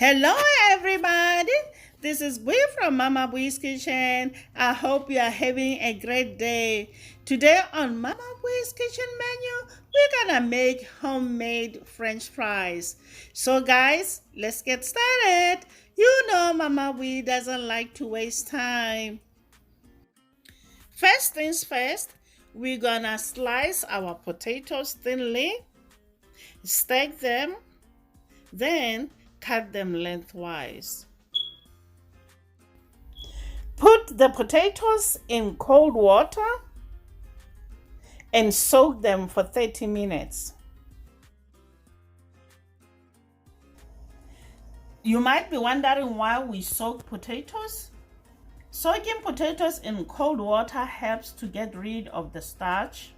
Hello, everybody. This is Bui from Mama Bui's Kitchen. I hope you are having a great day. Today on Mama Bui's Kitchen menu, we're gonna make homemade French fries. So, guys, let's get started. You know, Mama Bui doesn't like to waste time. First things first, we're gonna slice our potatoes thinly, stack them, then cut them lengthwise. Put the potatoes in cold water and soak them for 30 minutes. You might be wondering why we soak potatoes. Soaking potatoes in cold water helps to get rid of the starch.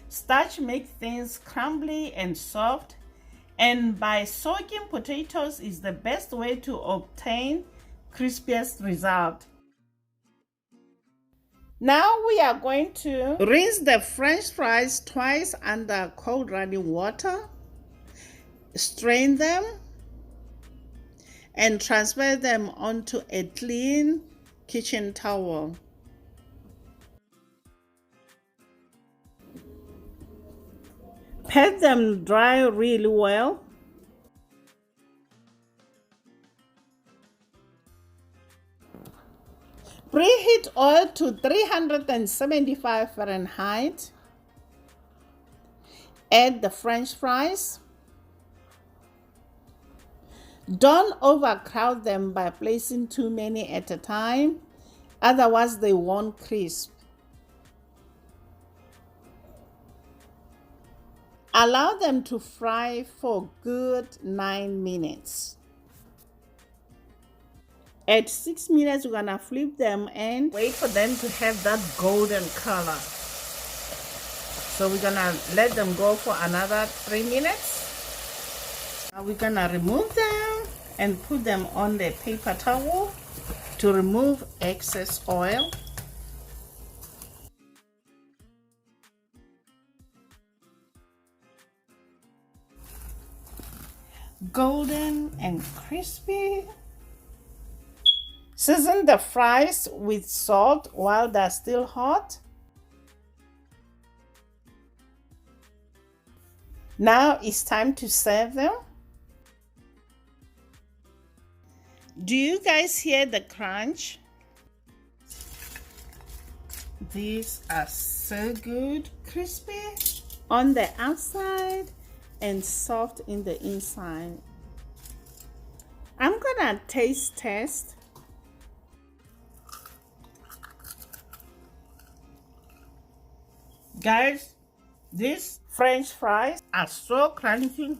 Starch makes things crumbly and soft, and by soaking potatoes is the best way to obtain crispiest result. Now we are going to rinse the French fries twice under cold running water, strain them, and transfer them onto a clean kitchen towel. Pat them dry really well. Preheat oil to 375 Fahrenheit. Add the French fries. Don't overcrowd them by placing too many at a time, otherwise they won't crisp. Allow them to fry for good 9 minutes. At 6 minutes, we're gonna flip them and wait for them to have that golden color. So we're gonna let them go for another 3 minutes. Now we're gonna remove them and put them on the paper towel to remove excess oil. Golden and crispy. Season the fries with salt while they're still hot. Now it's time to serve them. Do you guys hear the crunch? These are so good, crispy on the outside and soft in the inside. I'm gonna taste test. Guys, these French fries are so crunchy.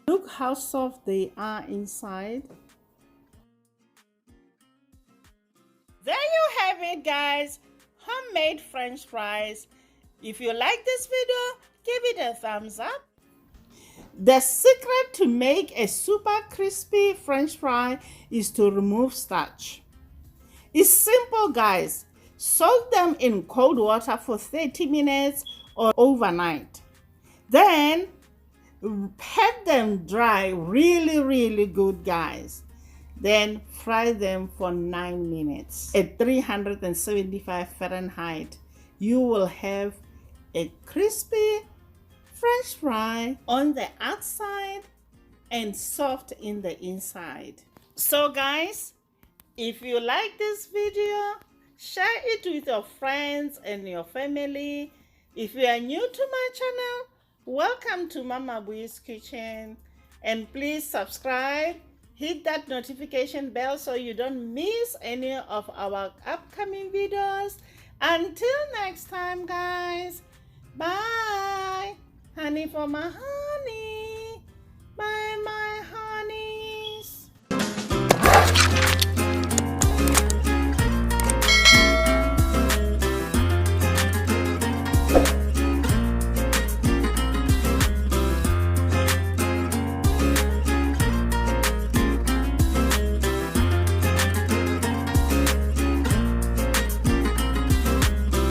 Look how soft they are inside. There you have it, guys. Homemade French fries. If you like this video, give it a thumbs up. The secret to make a super crispy French fry is to remove starch. It's simple, guys. Soak them in cold water for 30 minutes or overnight. Then pat them dry really good, guys. Then fry them for 9 minutes at 375 Fahrenheit. You will have a crispy French fry on the outside and soft in the inside. So guys, if you like this video, share it with your friends and your family. If you are new to my channel, welcome to Mama Bui's Kitchen, and please subscribe, hit that notification bell so you don't miss any of our upcoming videos. Until next time, guys, bye. Honey for my heart.